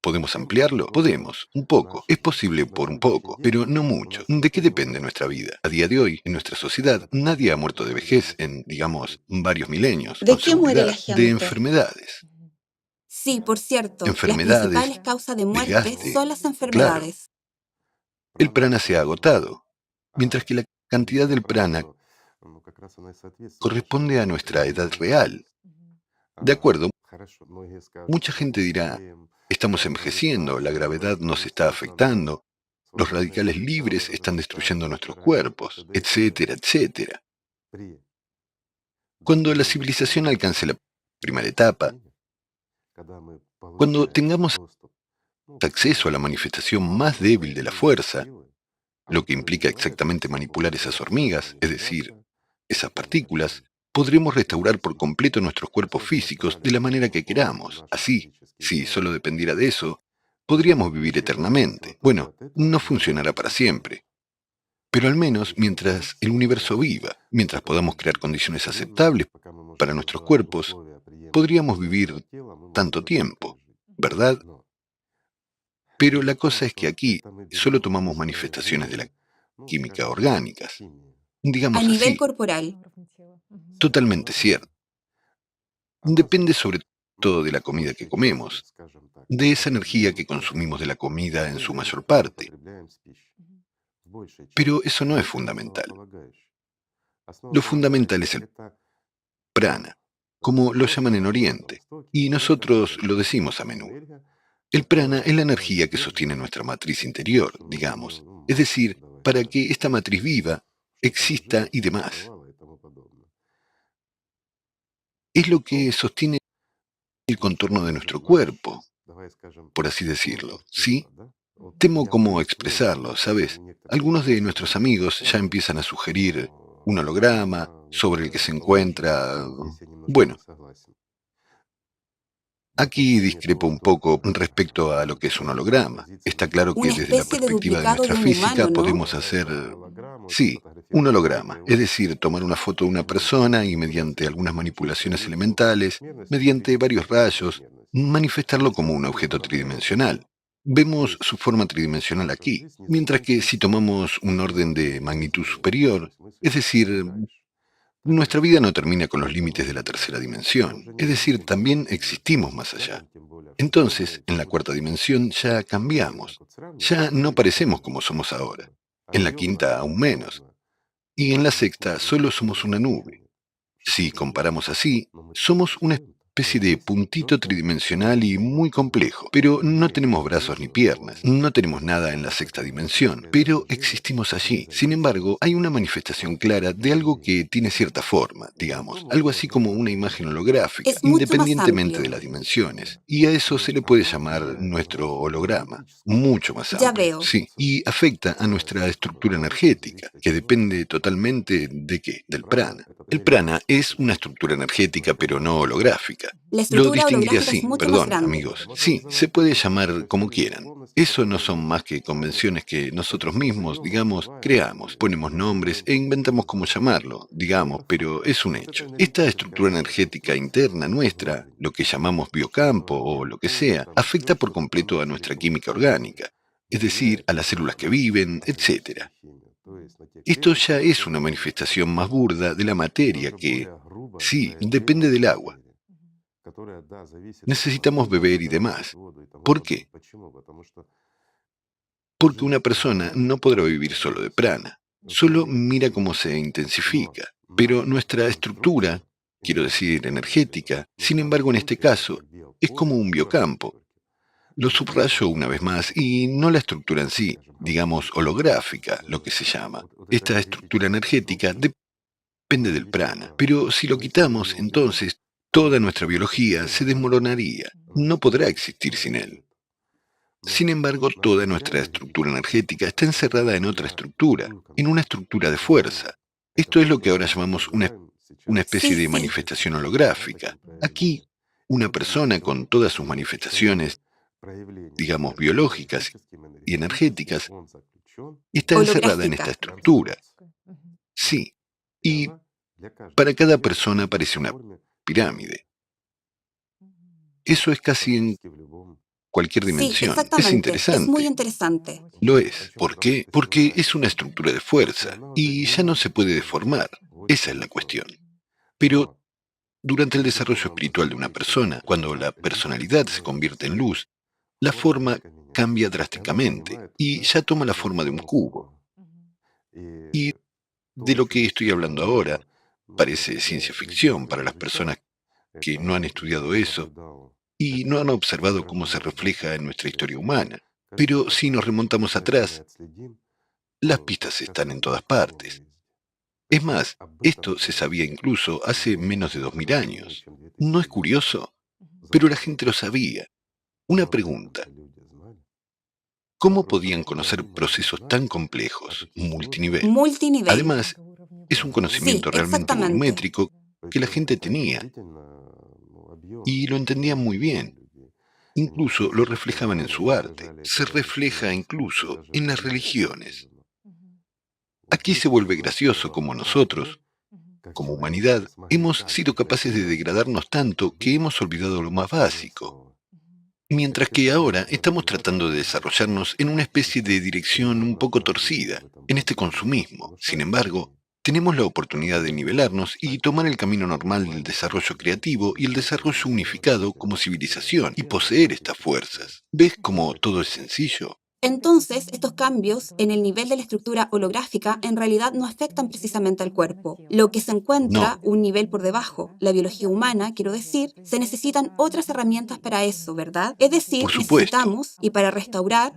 ¿Podemos ampliarlo? Podemos, un poco. Es posible por un poco, pero no mucho. ¿De qué depende nuestra vida? A día de hoy, en nuestra sociedad, nadie ha muerto de vejez en, digamos, varios milenios. ¿De con qué muere seguridad. la gente? De enfermedades. Sí, por cierto, las Enfermedades, principales causas de muerte desgaste, son las enfermedades. El prana se ha agotado, mientras que la cantidad del prana corresponde a nuestra edad real. De acuerdo, mucha gente dirá, estamos envejeciendo, la gravedad nos está afectando, los radicales libres están destruyendo nuestros cuerpos, etcétera, etcétera. Cuando la civilización alcance la primera etapa, cuando tengamos acceso a la manifestación más débil de la fuerza, lo que implica exactamente manipular esas hormigas, es decir, esas partículas, podremos restaurar por completo nuestros cuerpos físicos de la manera que queramos. Así, si solo dependiera de eso, podríamos vivir eternamente. Bueno, no funcionará para siempre, pero al menos mientras el universo viva, mientras podamos crear condiciones aceptables para nuestros cuerpos, podríamos vivir tanto tiempo, ¿verdad? Pero la cosa es que aquí solo tomamos manifestaciones de la química orgánicas, A digamos nivel así, corporal, totalmente cierto. Depende sobre todo de la comida que comemos, de esa energía que consumimos de la comida en su mayor parte. Pero eso no es fundamental. Lo fundamental es el prana, como lo llaman en Oriente, y nosotros lo decimos a menudo. El prana es la energía que sostiene nuestra matriz interior, digamos, es decir, para que esta matriz viva, exista y demás. Es lo que sostiene el contorno de nuestro cuerpo, por así decirlo, ¿sí? Temo cómo expresarlo, ¿sabes? Algunos de nuestros amigos ya empiezan a sugerir un holograma sobre el que se encuentra... Bueno, aquí discrepo un poco respecto a lo que es un holograma. Está claro que una desde la especie de perspectiva de duplicado nuestra de un física humano, ¿no? podemos hacer, sí, un holograma, es decir, tomar una foto de una persona y mediante algunas manipulaciones elementales, mediante varios rayos, manifestarlo como un objeto tridimensional. Vemos su forma tridimensional aquí, mientras que si tomamos un orden de magnitud superior, es decir, Nuestra vida no termina con los límites de la tercera dimensión, es decir, también existimos más allá. Entonces, en la cuarta dimensión ya cambiamos, ya no parecemos como somos ahora. En la quinta aún menos. Y en la sexta solo somos una nube. Si comparamos así, somos una especie de puntito tridimensional y muy complejo, pero no tenemos brazos ni piernas, no tenemos nada en la sexta dimensión, pero existimos allí. Sin embargo, hay una manifestación clara de algo que tiene cierta forma, digamos, algo así como una imagen holográfica, Es mucho más independientemente de amplio. las dimensiones, y a eso se le puede llamar nuestro holograma, mucho más Ya amplio, veo. sí, y afecta a nuestra estructura energética, que depende totalmente ¿de qué? Del prana. El prana es una estructura energética, pero no holográfica. La Lo estructura distinguiré holográfica es así, mucho más perdón, grande. amigos. Sí, se puede llamar como quieran. Eso no son más que convenciones que nosotros mismos, digamos, creamos, ponemos nombres e inventamos cómo llamarlo, digamos, pero es un hecho. Esta estructura energética interna nuestra, lo que llamamos biocampo o lo que sea, afecta por completo a nuestra química orgánica, es decir, a las células que viven, etc. Esto ya es una manifestación más burda de la materia que, sí, depende del agua. Necesitamos beber y demás. ¿Por qué? Porque una persona no podrá vivir solo de prana. Solo mira cómo se intensifica. Pero nuestra estructura, quiero decir energética, sin embargo en este caso, es como un biocampo. Lo subrayo una vez más, y no la estructura en sí, digamos holográfica, lo que se llama. Esta estructura energética depende del prana. Pero si lo quitamos, entonces toda nuestra biología se desmoronaría. No podrá existir sin él. Sin embargo, toda nuestra estructura energética está encerrada en otra estructura, en una estructura de fuerza. Esto es lo que ahora llamamos una especie Sí, de sí. manifestación holográfica. Aquí, una persona con todas sus manifestaciones, digamos, biológicas y energéticas, está encerrada en esta Holográfica. estructura. Sí, y para cada persona parece una pirámide. Eso es casi en cualquier Sí, dimensión. Es exactamente. Es muy interesante. interesante. Lo es. ¿Por qué? Porque es una estructura de fuerza y ya no se puede deformar. Esa es la cuestión. Pero durante el desarrollo espiritual de una persona, cuando la personalidad se convierte en luz, la forma cambia drásticamente y ya toma la forma de un cubo. Y de lo que estoy hablando ahora parece ciencia ficción para las personas que no han estudiado eso y no han observado cómo se refleja en nuestra historia humana. Pero si nos remontamos atrás, las pistas están en todas partes. Es más, esto se sabía incluso hace menos de 2000 años. ¿No es curioso? Pero la gente lo sabía. Una pregunta. ¿Cómo podían conocer procesos tan complejos, multinivel? Multinivel. Además, es un Sí, conocimiento realmente exactamente. volumétrico que la gente tenía y lo entendían muy bien. Incluso lo reflejaban en su arte. Se refleja incluso en las religiones. Aquí se vuelve gracioso como nosotros, como humanidad, hemos sido capaces de degradarnos tanto que hemos olvidado lo más básico. Mientras que ahora estamos tratando de desarrollarnos en una especie de dirección un poco torcida, en este consumismo. Sin embargo, tenemos la oportunidad de nivelarnos y tomar el camino normal del desarrollo creativo y el desarrollo unificado como civilización y poseer estas fuerzas. ¿Ves cómo todo es sencillo? Entonces, estos cambios en el nivel de la estructura holográfica en realidad no afectan precisamente al cuerpo. Lo que se encuentra No, un nivel por debajo, la biología humana, quiero decir, se necesitan otras herramientas para eso, ¿verdad? Es decir, por supuesto. necesitamos, y para restaurar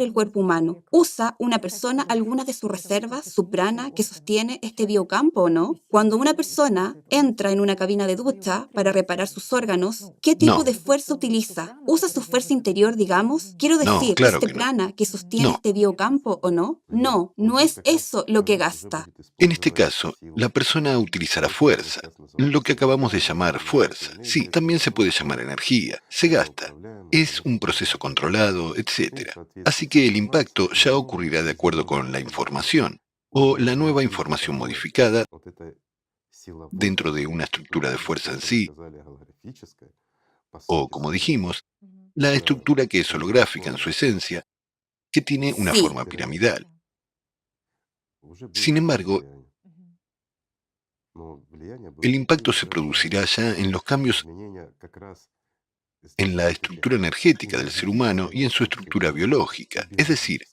el cuerpo humano, ¿usa una persona algunas de sus reservas, su prana, que sostiene este biocampo o no? Cuando una persona entra en una cabina de ducha para reparar sus órganos, ¿qué tipo No, de fuerza utiliza? ¿Usa su fuerza interior, digamos? Quiero no, decir, claro este que no. prana que sostiene No. este biocampo o no? No, no es eso lo que gasta. En este caso, la persona utilizará fuerza, lo que acabamos de llamar fuerza. Sí, también se puede llamar energía. Se gasta. Es un proceso controlado, etc. Así que el impacto ya ocurrirá de acuerdo con la información, o la nueva información modificada dentro de una estructura de fuerza en sí, o como dijimos, la estructura que es holográfica en su esencia, que tiene una Sí, forma piramidal. Sin embargo, El impacto se producirá ya en los cambios en la estructura energética del ser humano y en su estructura biológica. Es decir,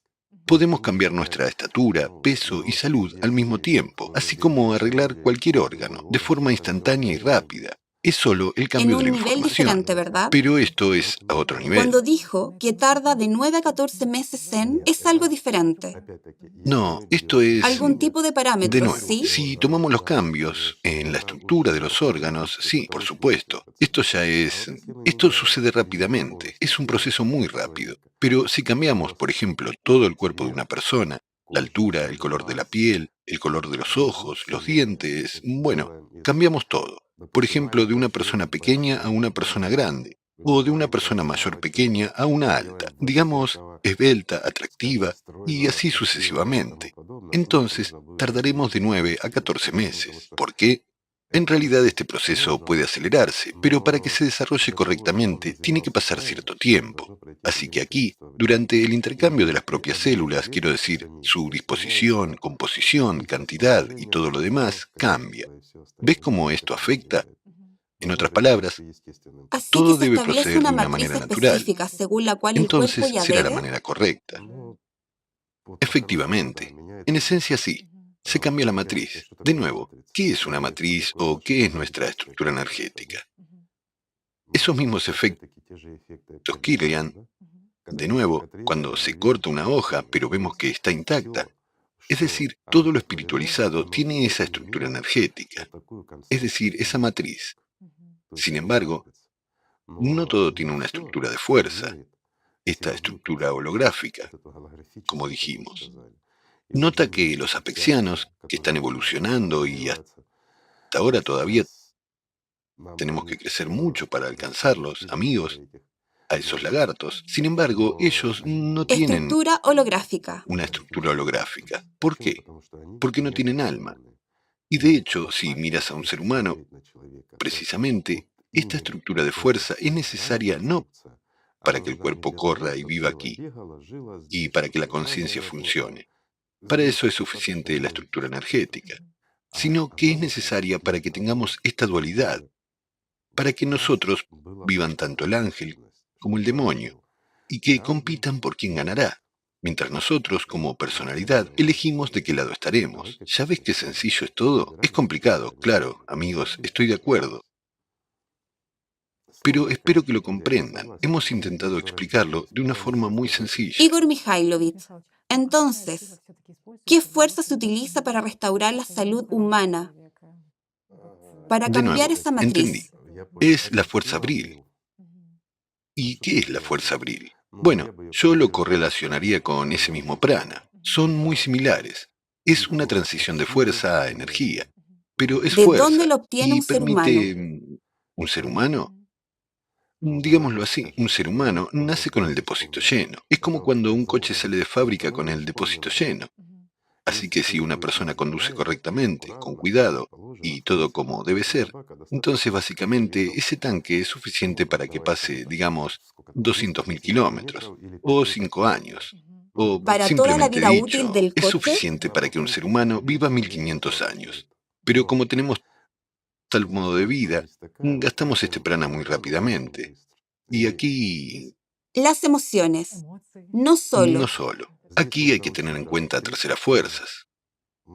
podemos cambiar nuestra estatura, peso y salud al mismo tiempo, así como arreglar cualquier órgano, de forma instantánea y rápida. Es solo el En cambio de un la nivel información. diferente, ¿verdad? Pero esto es a otro nivel. Cuando dijo que tarda de 9 a 14 meses en, es algo diferente. No, esto es... Algún tipo de De parámetros, nuevo, ¿sí? si tomamos los cambios en la estructura de los órganos, sí, por supuesto. Esto sucede rápidamente, es un proceso muy rápido. Pero si cambiamos, por ejemplo, todo el cuerpo de una persona, la altura, el color de la piel, el color de los ojos, los dientes, bueno, cambiamos todo. Por ejemplo, de una persona pequeña a una persona grande, o de una persona mayor pequeña a una alta, digamos, esbelta, atractiva, y así sucesivamente. Entonces, tardaremos de 9 a 14 meses. ¿Por qué? En realidad este proceso puede acelerarse, pero para que se desarrolle correctamente tiene que pasar cierto tiempo. Así que aquí, durante el intercambio de las propias células, quiero decir, su disposición, composición, cantidad y todo lo demás, cambia. ¿Ves cómo esto afecta? En otras palabras, Así que todo se debe establece proceder una de una matriz manera natural. específica según la cual el cuerpo Entonces ya será la debe. manera correcta. Efectivamente, en esencia sí, se cambia la matriz. De nuevo, ¿qué es una matriz o qué es nuestra estructura energética? Esos mismos efectos Kirlian, de nuevo, cuando se corta una hoja pero vemos que está intacta, es decir, todo lo espiritualizado tiene esa estructura energética, es decir, esa matriz. Sin embargo, no todo tiene una estructura de fuerza, esta estructura holográfica, como dijimos. Nota que los apexianos, que están evolucionando y hasta ahora todavía tenemos que crecer mucho para alcanzarlos, amigos, a esos lagartos. Sin embargo, ellos no tienen Estructura holográfica. una estructura holográfica. ¿Por qué? Porque no tienen alma. Y de hecho, si miras a un ser humano, precisamente, esta estructura de fuerza es necesaria no para que el cuerpo corra y viva aquí, y para que la conciencia funcione. Para eso es suficiente la estructura energética, sino que es necesaria para que tengamos esta dualidad, para que nosotros vivan tanto el ángel como el demonio, y que compitan por quién ganará, mientras nosotros, como personalidad, elegimos de qué lado estaremos. ¿Ya ves qué sencillo es todo? Es complicado, claro, amigos, estoy de acuerdo. Pero espero que lo comprendan. Hemos intentado explicarlo de una forma muy sencilla. Igor Mikhailovich, entonces, ¿qué fuerza se utiliza para restaurar la salud humana? Para De cambiar nuevo, esa entendí. matriz. Es la fuerza Bril. ¿Y qué es la fuerza Bril? Bueno, yo lo correlacionaría con ese mismo prana. Son muy similares. Es una transición de fuerza a energía. Pero es ¿De fuerza dónde lo obtiene y un ser humano? permite... ¿Un ser humano? Digámoslo así, un ser humano nace con el depósito lleno. Es como cuando un coche sale de fábrica con el depósito lleno. Así que si una persona conduce correctamente, con cuidado y todo como debe ser, entonces básicamente ese tanque es suficiente para que pase, digamos, 200.000 kilómetros, o 5 años, o ¿Para toda la simplemente vida útil dicho, del es coche? suficiente para que un ser humano viva 1500 años. Pero como tenemos tal modo de vida, gastamos este prana muy rápidamente. Y aquí, Las emociones. No no solo. solo. Aquí hay que tener en cuenta terceras fuerzas.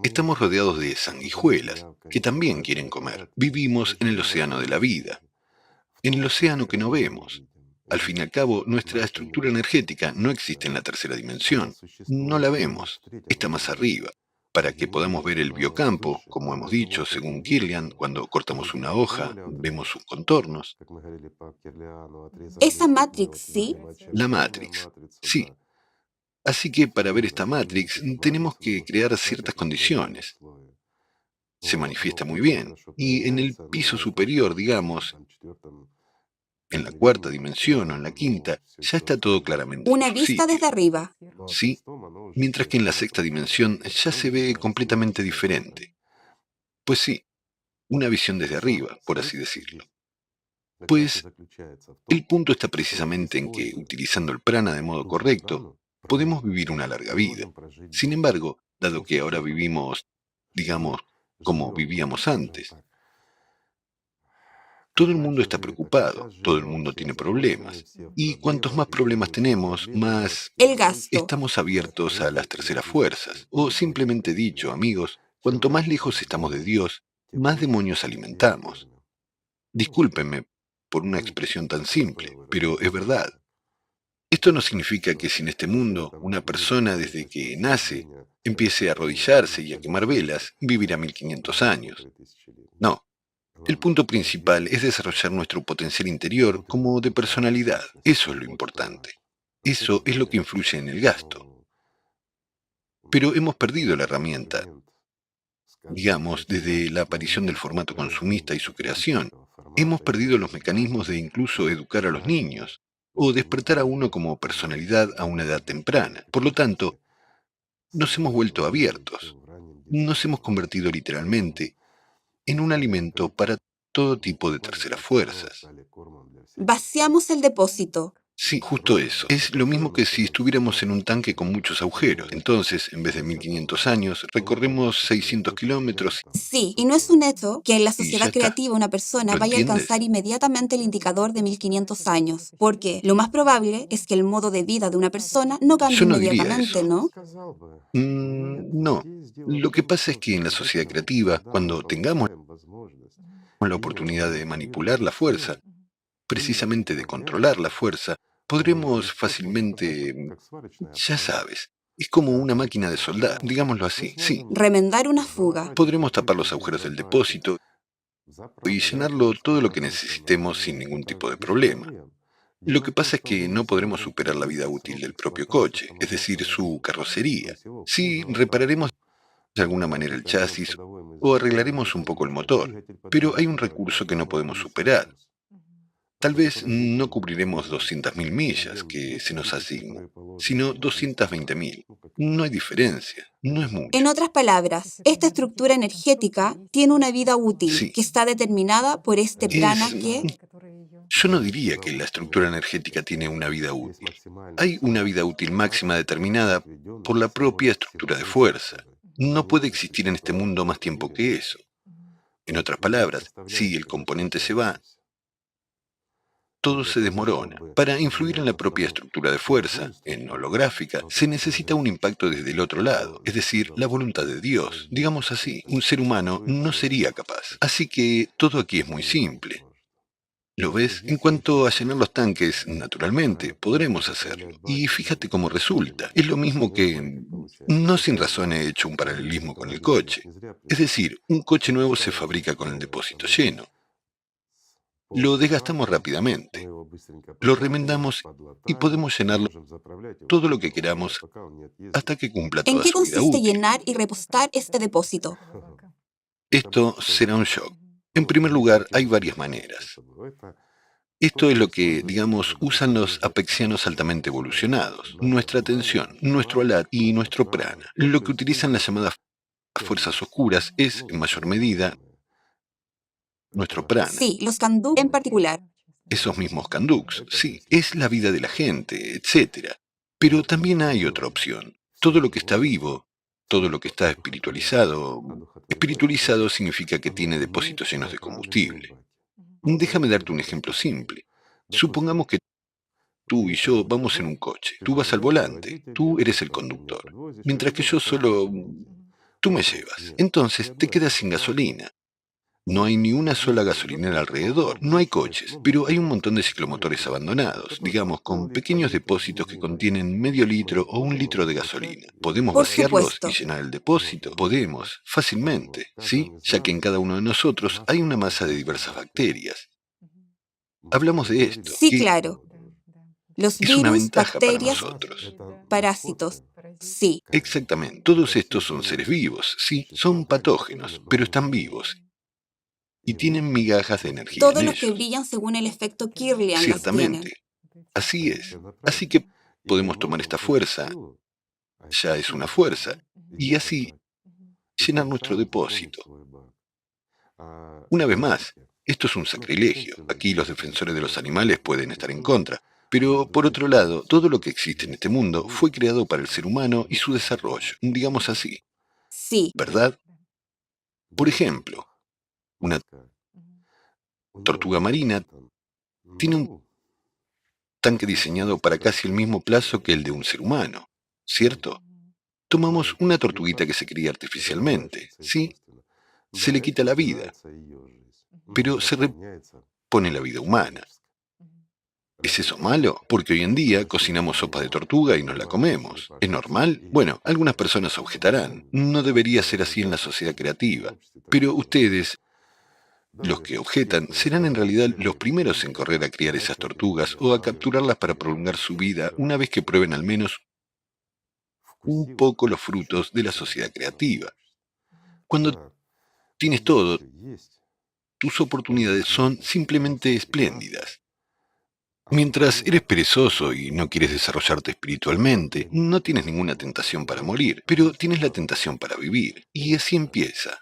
Estamos rodeados de sanguijuelas, que también quieren comer. Vivimos en el océano de la vida, en el océano que no vemos. Al fin y al cabo, nuestra estructura energética no existe en la tercera dimensión. No la vemos, está más arriba. Para que podamos ver el biocampo, como hemos dicho, según Kirlian, cuando cortamos una hoja, vemos sus contornos. Esa matrix, ¿sí? La Matrix, sí. Así que para ver esta Matrix tenemos que crear ciertas condiciones. Se manifiesta muy bien. Y en el piso superior, digamos, en la cuarta dimensión o en la quinta, ya está todo claramente Una en su vista desde sitio. arriba. Sí, mientras que en la sexta dimensión ya se ve completamente diferente. Pues sí, una visión desde arriba, por así decirlo. Pues el punto está precisamente en que, utilizando el prana de modo correcto, podemos vivir una larga vida. Sin embargo, dado que ahora vivimos, digamos, como vivíamos antes. Todo el mundo está preocupado, todo el mundo tiene problemas. Y cuantos más problemas tenemos, más El gasto. estamos abiertos a las terceras fuerzas. O simplemente dicho, amigos, cuanto más lejos estamos de Dios, más demonios alimentamos. Discúlpenme por una expresión tan simple, pero es verdad. Esto no significa que si en este mundo una persona desde que nace empiece a arrodillarse y a quemar velas, vivirá 1500 años. No. El punto principal es desarrollar nuestro potencial interior como de personalidad. Eso es lo importante. Eso es lo que influye en el gasto. Pero hemos perdido la herramienta. Digamos, desde la aparición del formato consumista y su creación, hemos perdido los mecanismos de incluso educar a los niños o despertar a uno como personalidad a una edad temprana. Por lo tanto, nos hemos vuelto abiertos. Nos hemos convertido literalmente en un alimento para todo tipo de terceras fuerzas. Vaciamos el depósito. Sí, justo eso. Es lo mismo que si estuviéramos en un tanque con muchos agujeros. Entonces, en vez de 1500 años, recorremos 600 kilómetros Sí, y no es un hecho que en la y ya sociedad está. creativa una persona ¿Lo vaya a entiendes? alcanzar inmediatamente el indicador de 1500 años, porque lo más probable es que el modo de vida de una persona no cambie Yo no diría inmediatamente, eso. ¿no? No. Lo que pasa es que en la sociedad creativa, cuando tengamos la oportunidad de manipular la fuerza, precisamente de controlar la fuerza, podremos fácilmente, ya sabes, es como una máquina de soldar, digámoslo así, sí. Remendar una fuga. Podremos tapar los agujeros del depósito y llenarlo todo lo que necesitemos sin ningún tipo de problema. Lo que pasa es que no podremos superar la vida útil del propio coche, es decir, su carrocería. Sí, repararemos de alguna manera el chasis o arreglaremos un poco el motor, pero hay un recurso que no podemos superar. Tal vez no cubriremos 200.000 millas que se nos asignan, sino 220.000. No hay diferencia, no es mucho. En otras palabras, esta estructura energética tiene una vida útil Sí. que está determinada por este prana que... Yo no diría que la estructura energética tiene una vida útil. Hay una vida útil máxima determinada por la propia estructura de fuerza. No puede existir en este mundo más tiempo que eso. En otras palabras, si el componente se va, todo se desmorona. Para influir en la propia estructura de fuerza, en holográfica, se necesita un impacto desde el otro lado, es decir, la voluntad de Dios. Digamos así, un ser humano no sería capaz. Así que todo aquí es muy simple. ¿Lo ves? En cuanto a llenar los tanques, naturalmente, podremos hacerlo. Y fíjate cómo resulta. Es lo mismo que... No sin razón he hecho un paralelismo con el coche. Es decir, un coche nuevo se fabrica con el depósito lleno. Lo desgastamos rápidamente, lo remendamos y podemos llenarlo todo lo que queramos hasta que cumpla ¿En toda qué su vida consiste útil. llenar y repostar este depósito? Esto será un shock. En primer lugar, hay varias maneras. Esto es lo que, digamos, usan los apexianos altamente evolucionados. Nuestra atención, nuestro alat y nuestro prana. Lo que utilizan las llamadas fuerzas oscuras es, en mayor medida, nuestro prana. Sí, los kanduk en particular. Esos mismos kanduks, sí, es la vida de la gente, etc. Pero también hay otra opción. Todo lo que está vivo, todo lo que está espiritualizado. Espiritualizado significa que tiene depósitos llenos de combustible. Déjame darte un ejemplo simple. Supongamos que tú y yo vamos en un coche. Tú vas al volante, tú eres el conductor. Mientras que yo solo... Tú me llevas. Entonces te quedas sin gasolina. No hay ni una sola gasolinera alrededor, no hay coches, pero hay un montón de ciclomotores abandonados, digamos, con pequeños depósitos que contienen medio litro o 1 litro de gasolina. ¿Podemos Por vaciarlos supuesto. y llenar el depósito? Podemos, fácilmente, ¿sí? Ya que en cada uno de nosotros hay una masa de diversas bacterias. Hablamos de esto, Sí, que claro. Los es una virus, ventaja para bacterias, nosotros. parásitos. Sí. Exactamente, todos estos son seres vivos, sí, son patógenos, pero están vivos y tienen migajas de energía Todos en los que ellos. brillan según el efecto Kirlian las tienen. Ciertamente, así es. Así que podemos tomar esta fuerza, ya es una fuerza, y así llenar nuestro depósito. Una vez más, esto es un sacrilegio. Aquí los defensores de los animales pueden estar en contra. Pero, por otro lado, todo lo que existe en este mundo fue creado para el ser humano y su desarrollo, digamos así, Sí. ¿verdad? Por ejemplo, una tortuga marina tiene un tanque diseñado para casi el mismo plazo que el de un ser humano, ¿cierto? Tomamos una tortuguita que se cría artificialmente, ¿sí? Se le quita la vida, pero se repone la vida humana. ¿Es eso malo? Porque hoy en día cocinamos sopa de tortuga y nos la comemos. ¿Es normal? Bueno, algunas personas objetarán. No debería ser así en la sociedad creativa. Pero ustedes, los que objetan, serán en realidad los primeros en correr a criar esas tortugas o a capturarlas para prolongar su vida una vez que prueben al menos un poco los frutos de la sociedad creativa. Cuando tienes todo, tus oportunidades son simplemente espléndidas. Mientras eres perezoso y no quieres desarrollarte espiritualmente, no tienes ninguna tentación para morir, pero tienes la tentación para vivir. Y así empieza,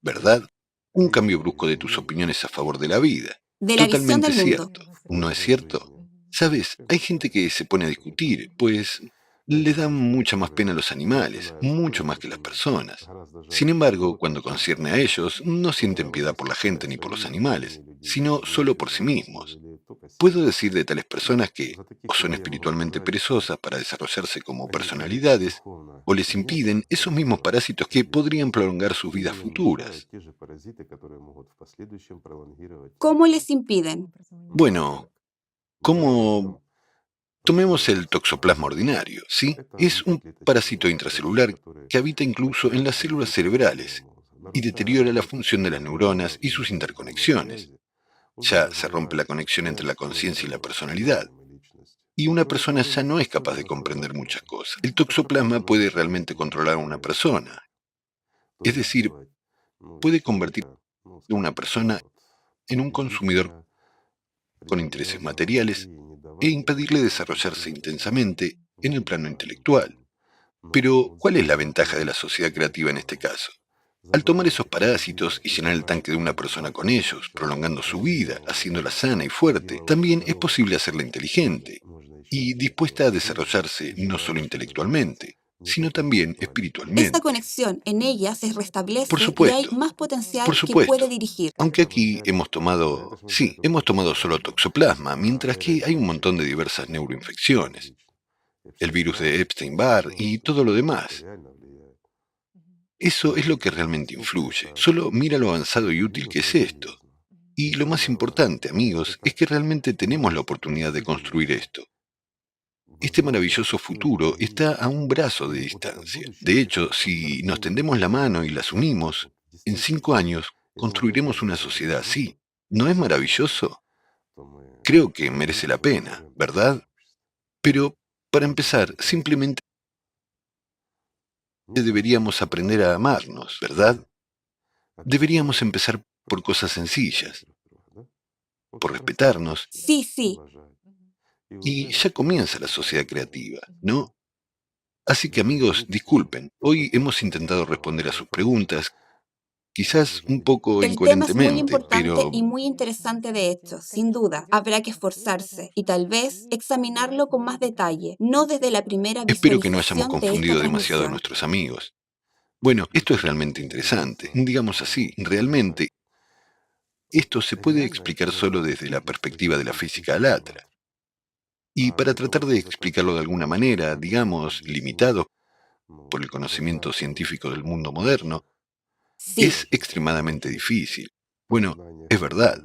¿verdad? Un cambio brusco de tus opiniones a favor de la vida. De la visión Totalmente del mundo. cierto, ¿no es cierto? Sabes, hay gente que se pone a discutir, pues les da mucha más pena a los animales, mucho más que las personas. Sin embargo, cuando concierne a ellos, no sienten piedad por la gente ni por los animales, sino solo por sí mismos. Puedo decir de tales personas que o son espiritualmente perezosas para desarrollarse como personalidades, o les impiden esos mismos parásitos que podrían prolongar sus vidas futuras. ¿Cómo les impiden? Bueno, como tomemos el toxoplasma ordinario, ¿sí? Es un parásito intracelular que habita incluso en las células cerebrales y deteriora la función de las neuronas y sus interconexiones. Ya se rompe la conexión entre la conciencia y la personalidad. Y una persona ya no es capaz de comprender muchas cosas. El toxoplasma puede realmente controlar a una persona. Es decir, puede convertir a una persona en un consumidor con intereses materiales e impedirle desarrollarse intensamente en el plano intelectual. Pero, ¿cuál es la ventaja de la sociedad creativa en este caso? Al tomar esos parásitos y llenar el tanque de una persona con ellos, prolongando su vida, haciéndola sana y fuerte, también es posible hacerla inteligente y dispuesta a desarrollarse no solo intelectualmente, sino también Esta espiritualmente. conexión en ellas se Por restablece y hay supuesto, más por potencial que supuesto. puede dirigir. Aunque aquí hemos tomado solo toxoplasma, mientras que hay un montón de diversas neuroinfecciones, el virus de Epstein-Barr y todo lo demás. Eso es lo que realmente influye. Solo mira lo avanzado y útil que es esto. Y lo más importante, amigos, es que realmente tenemos la oportunidad de construir esto. Este maravilloso futuro está a un brazo de distancia. De hecho, si nos tendemos la mano y las unimos, en 5 años construiremos una sociedad así. ¿No es maravilloso? Creo que merece la pena, ¿verdad? Pero, para empezar, simplemente deberíamos aprender a amarnos, ¿verdad? Deberíamos empezar por cosas sencillas, por respetarnos, Sí, sí. y ya comienza la sociedad creativa, ¿no? Así que amigos, disculpen, hoy hemos intentado responder a sus preguntas, quizás un poco El tema es muy incoherentemente, importante pero y muy interesante de hecho, sin duda. Habrá que esforzarse y tal vez examinarlo con más detalle, no desde la primera espero que no hayamos visualización de esta confundido demasiado a transmisión. nuestros amigos. Bueno, esto es realmente interesante, digamos así, realmente esto se puede explicar solo desde la perspectiva de la física alatra. Y para tratar de explicarlo de alguna manera, digamos, limitado por el conocimiento científico del mundo moderno, Sí, es extremadamente difícil. Bueno, es verdad,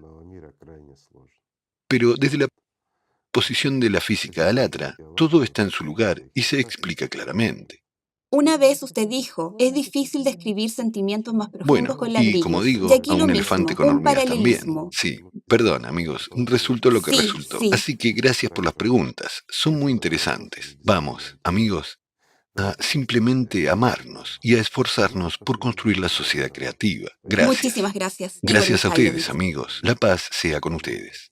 pero desde la posición de la física alatra, todo está en su lugar y se explica claramente. una vez usted dijo, es difícil describir sentimientos más profundos Bueno, con y como ladrillos. Y digo, aquí a lo un mismo, elefante con un hormigas también. paralelismo. Sí, perdón amigos, resultó lo que Sí, resultó. sí. Así que gracias por las preguntas, son muy interesantes. Vamos, amigos, a simplemente amarnos y a esforzarnos por construir la sociedad creativa. Gracias. Muchísimas gracias. Igor Gracias a ustedes, Mikhailovich. amigos. La paz sea con ustedes.